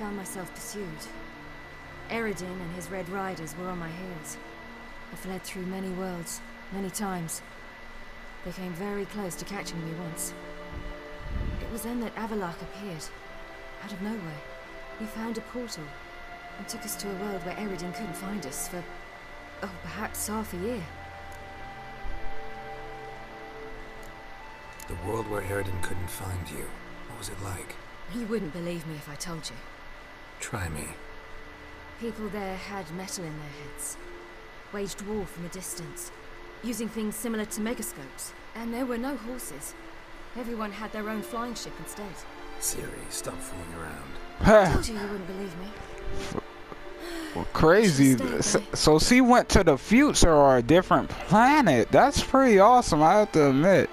found myself pursued. Eredin and his Red Riders were on my heels. I fled through many worlds, many times. They came very close to catching me once. It was then that Avallac'h appeared, out of nowhere. He found a portal, and took us to a world where Eredin couldn't find us for, oh, perhaps half a year. The world where Eredin couldn't find you. What was it like? You wouldn't believe me if I told you. Try me. People there had metal in their heads, waged war from a distance, using things similar to megascopes. And there were no horses. Everyone had their own flying ship instead. Siri, stop fooling around. I told you you wouldn't believe me. Well, crazy. So she went to the future or a different planet. That's pretty awesome, I have to admit.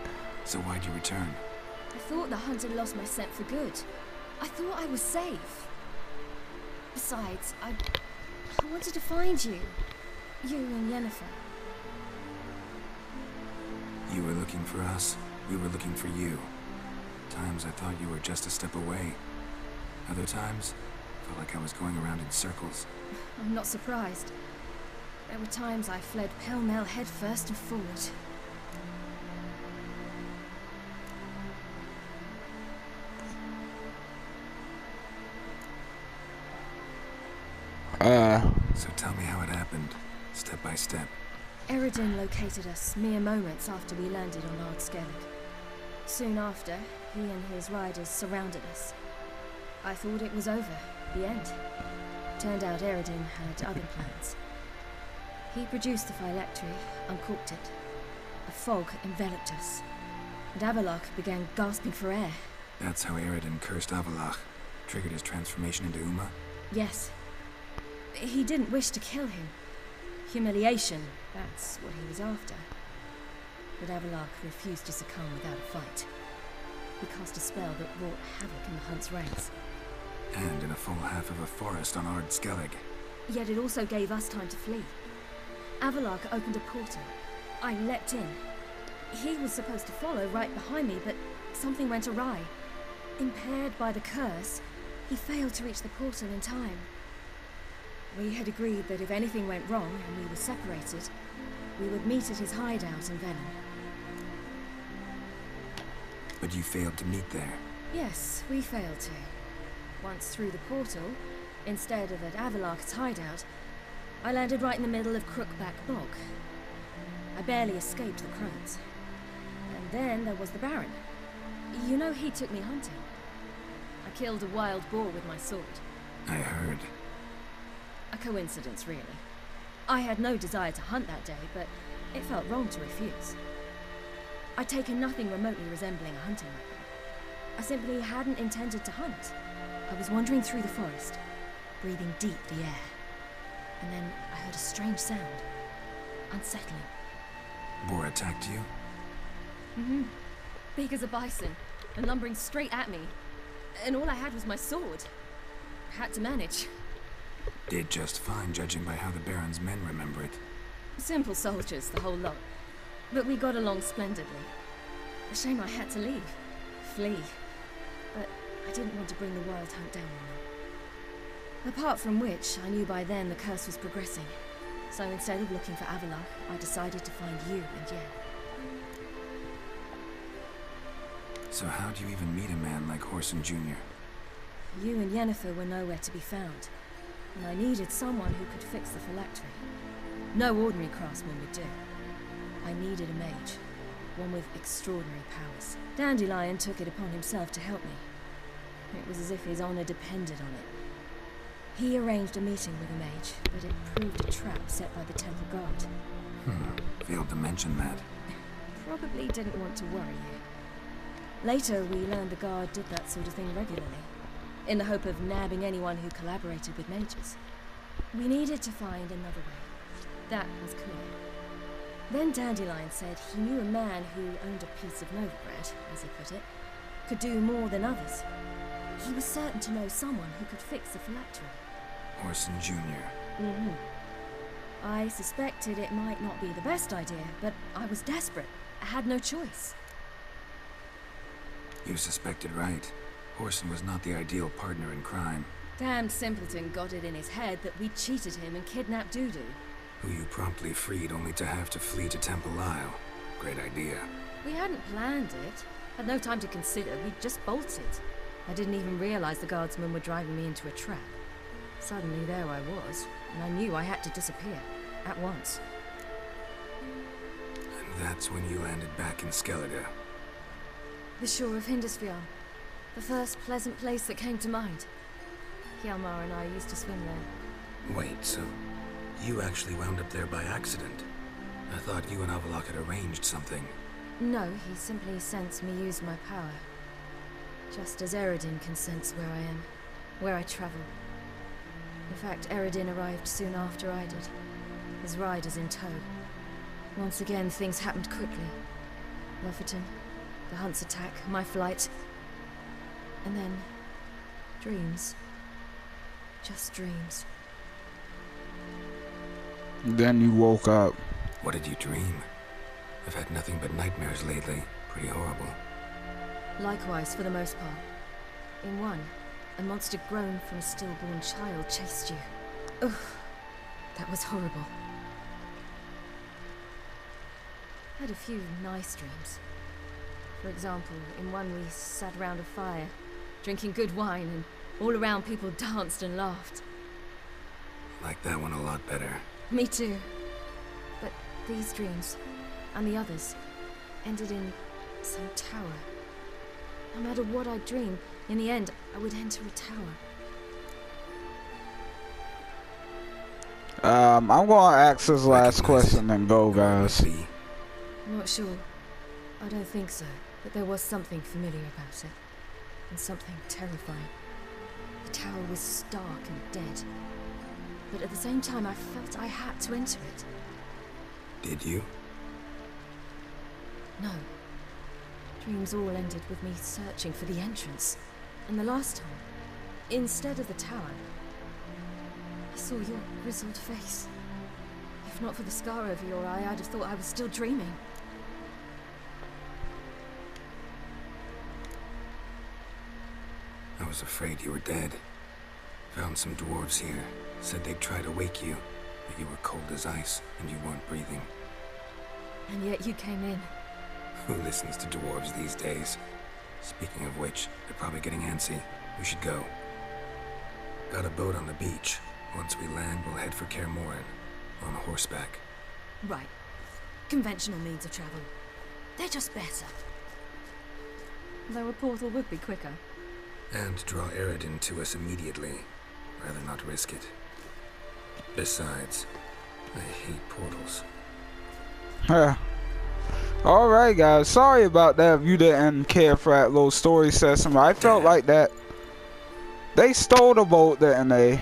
So why'd you return? I thought the hunt had lost my scent for good. I thought I was safe. Besides, I wanted to find you. You and Yennefer. You were looking for us. We were looking for you. Times I thought you were just a step away. Other times, felt like I was going around in circles. I'm not surprised. There were times I fled pell-mell headfirst and forward. So tell me how it happened, step by step. Eredin located us mere moments after we landed on Ard Skellig. Soon after, he and his riders surrounded us. I thought it was over, the end. Turned out Eredin had other plans. He produced the phylactery, uncorked it. A fog enveloped us, and Avallac'h began gasping for air. That's how Eredin cursed Avallac'h, triggered his transformation into Uma? Yes. He didn't wish to kill him. Humiliation, that's what he was after. But Avallac'h refused to succumb without a fight. He cast a spell that wrought havoc in the hunt's ranks. And in a full half of a forest on Ard Skellig. Yet it also gave us time to flee. Avallac'h opened a portal. I leapt in. He was supposed to follow right behind me, but something went awry. Impaired by the curse, he failed to reach the portal in time. We had agreed that if anything went wrong and we were separated, we would meet at his hideout in Velen. But you failed to meet there. Yes, we failed to. Once through the portal, instead of at Avallac'h's hideout, I landed right in the middle of Crookback Bog. I barely escaped the crones. And then there was the Baron. You know, he took me hunting. I killed a wild boar with my sword. I heard. A coincidence, really. I had no desire to hunt that day, but it felt wrong to refuse. I'd taken nothing remotely resembling a hunting weapon. I simply hadn't intended to hunt. I was wandering through the forest, breathing deep the air. And then I heard a strange sound. Unsettling. Boar attacked you? Mm-hmm. Big as a bison, and lumbering straight at me. And all I had was my sword. I had to manage. Did just fine, judging by how the Baron's men remember it. Simple soldiers, the whole lot. But we got along splendidly. A shame I had to leave. Flee. But I didn't want to bring the wild hunt down on them. Apart from which, I knew by then the curse was progressing. So instead of looking for Avallac'h, I decided to find you and Yen. So how'd you even meet a man like Whoreson Jr.? You and Yennefer were nowhere to be found. And I needed someone who could fix the phylactery. No ordinary craftsman would do. I needed a mage. One with extraordinary powers. Dandelion took it upon himself to help me. It was as if his honor depended on it. He arranged a meeting with a mage, but it proved a trap set by the Temple Guard. Failed to mention that. Probably didn't want to worry you. Later, we learned the Guard did that sort of thing regularly, in the hope of nabbing anyone who collaborated with mages. We needed to find another way. That was clear. Then Dandelion said he knew a man who owned a piece of Novigrad, as he put it, could do more than others. He was certain to know someone who could fix the phylactery. Whoreson Jr. Mm-hmm. I suspected it might not be the best idea, but I was desperate. I had no choice. You suspected right. Whoreson was not the ideal partner in crime. Damned simpleton got it in his head that we cheated him and kidnapped Dudu. Who you promptly freed only to have to flee to Temple Isle. Great idea. We hadn't planned it. Had no time to consider, we just bolted. I didn't even realize the guardsmen were driving me into a trap. Suddenly there I was, and I knew I had to disappear. At once. And that's when you landed back in Skellige. The shore of Hindisfjall. The first pleasant place that came to mind. Hjalmar and I used to swim there. Wait, so you actually wound up there by accident? I thought you and Avallac'h had arranged something. No, he simply sensed me use my power. Just as Eredin can sense where I am, where I travel. In fact, Eredin arrived soon after I did. His riders in tow. Once again, things happened quickly. Lofoten, the Hunt's attack, my flight. And then, dreams. Just dreams. Then you woke up. What did you dream? I've had nothing but nightmares lately. Pretty horrible. Likewise, for the most part. In one, a monster grown from a stillborn child chased you. Ugh, that was horrible. I had a few nice dreams. For example, in one we sat round a fire, drinking good wine, and all around people danced and laughed. Like that one a lot better. Me too. But these dreams, and the others, ended in some tower. No matter what I dream, in the end, I would enter a tower. I'm gonna ask this last question and go, guys. Not sure. I don't think so. But there was something familiar about it. And something terrifying. The tower was stark and dead. But at the same time, I felt I had to enter it. Did you? No. Dreams all ended with me searching for the entrance. And the last time, instead of the tower, I saw your grizzled face. If not for the scar over your eye, I'd have thought I was still dreaming. I was afraid you were dead. Found some dwarves here. Said they'd try to wake you, but you were cold as ice and you weren't breathing. And yet you came in. Who listens to dwarves these days? Speaking of which, they're probably getting antsy. We should go. Got a boat on the beach. Once we land, we'll head for Kaer Morhen. On horseback. Right. Conventional means of travel. They're just better. Though a portal would be quicker. And draw Eredin to us immediately. Rather not risk it. Besides, I hate portals. Yeah. Alright, guys. Sorry about that if you didn't care for that little story session. I felt like that. They stole the boat, didn't they?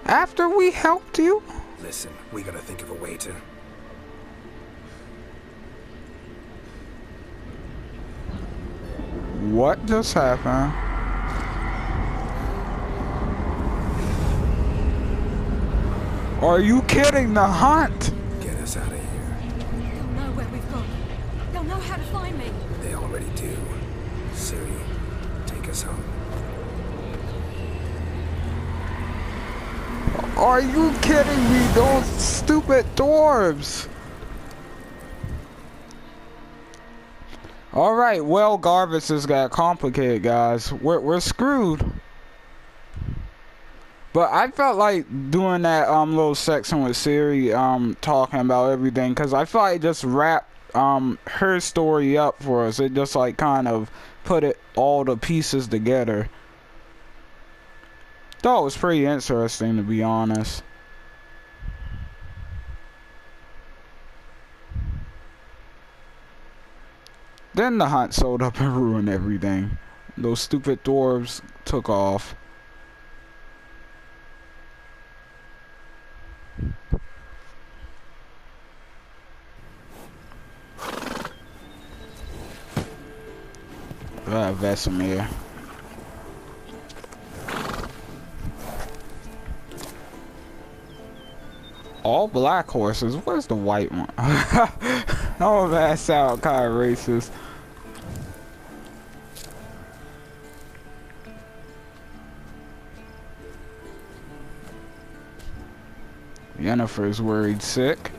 After we helped you? Listen, we gotta think of a way to... What just happened? Are you kidding? The hunt? Get us out of here. They'll know where we've gone. They'll know how to find me. They already do. Ciri, take us home. Are you kidding me? Those stupid dwarves. Alright, well, Garvis has got complicated, guys. We're screwed. But I felt like doing that little section with Ciri talking about everything, because I felt like it just wrapped her story up for us. It just like kind of put all the pieces together. Thought it was pretty interesting, to be honest. Then the hunt sold up and ruined everything. Those stupid dwarves took off. Vesemir. All black horses? Where's the white one? Oh, that sound kind of racist. Yennefer's worried sick.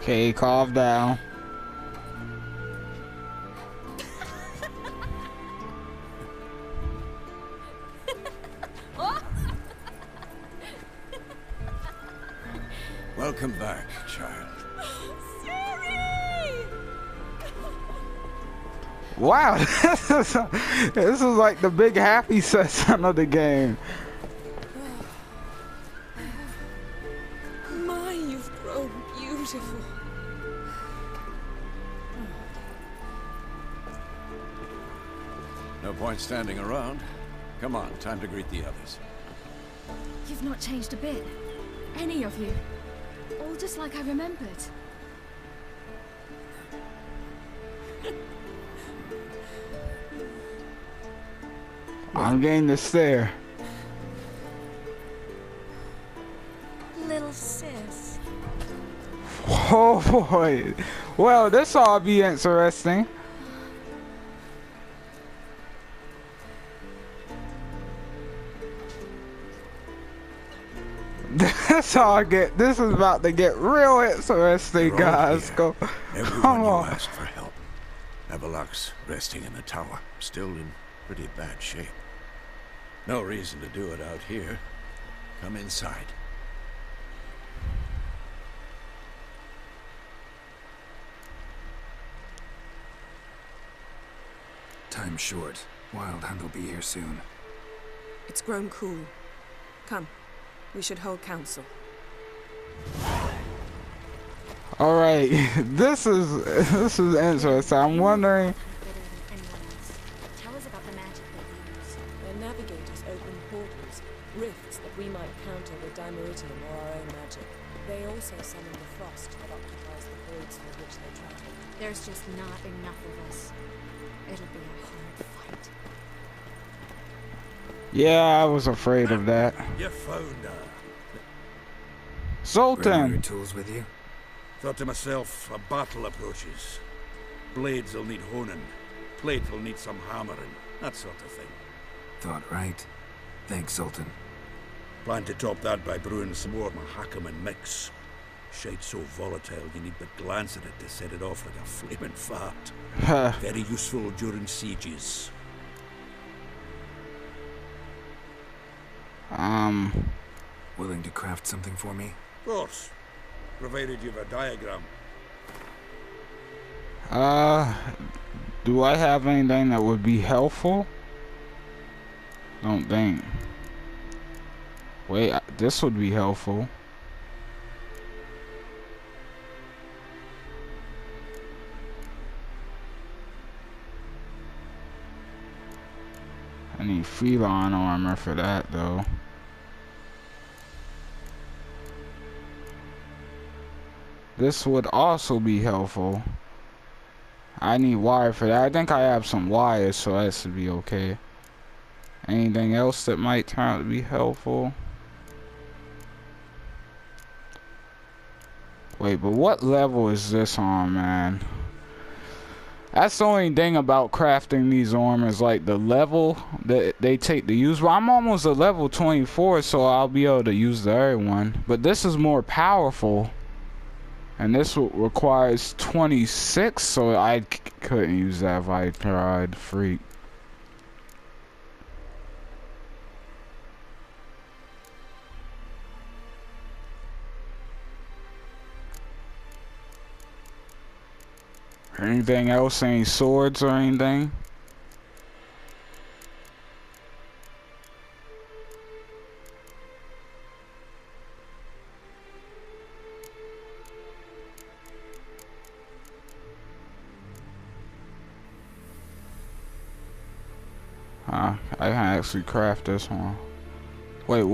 Okay, calm down. Welcome back, child. Ciri! Wow, this is like the big happy session of the game. My, you've grown beautiful. No point standing around. Come on, time to greet the others. You've not changed a bit. Any of you. All just like I remembered. I'm getting the stare. Little sis. Oh boy. Well, this all be interesting. This is about to get real interesting, You're all guys. here. Go. Everyone Come you on. asked for help. Avallac'h's resting in the tower, still in pretty bad shape. No reason to do it out here. Come inside. Time's short. Wild Hunt will be here soon. It's grown cool. Come, we should hold council. All right, this is interesting. I'm wondering. Tell us about the magic they use. Their navigators open portals, rifts that we might counter with Dimeritium or our own magic. They also summon the frost that occupies the voids through which they travel. There's just not enough of us. It'll be a hard fight. Yeah, I was afraid of that. You found her. Bring all your Zoltan. tools with you? Thought to myself, a battle approaches. Blades will need honing. Plate will need some hammering. That sort of thing. Thought right. Thanks, Sultan. Plan to top that by brewing some more Mahakaman mix. Shite so volatile you need but glance at it to set it off like a flaming fart. Very useful during sieges. Willing to craft something for me? Of course. Provided you've a diagram. Do I have anything that would be helpful? Don't think. Wait, this would be helpful. I need feline armor for that though. This would also be helpful. I need wire for that. I think I have some wires, so that should be okay. Anything else that might turn out to be helpful? Wait, but what level is this on, man? That's the only thing about crafting these armors, like the level that they take to use. Well, I'm almost at level 24, so I'll be able to use the other one. But this is more powerful. And this requires 26, so I couldn't use that if I tried. Freak. Anything else? Any swords or anything? I can actually craft this one. Wait, what?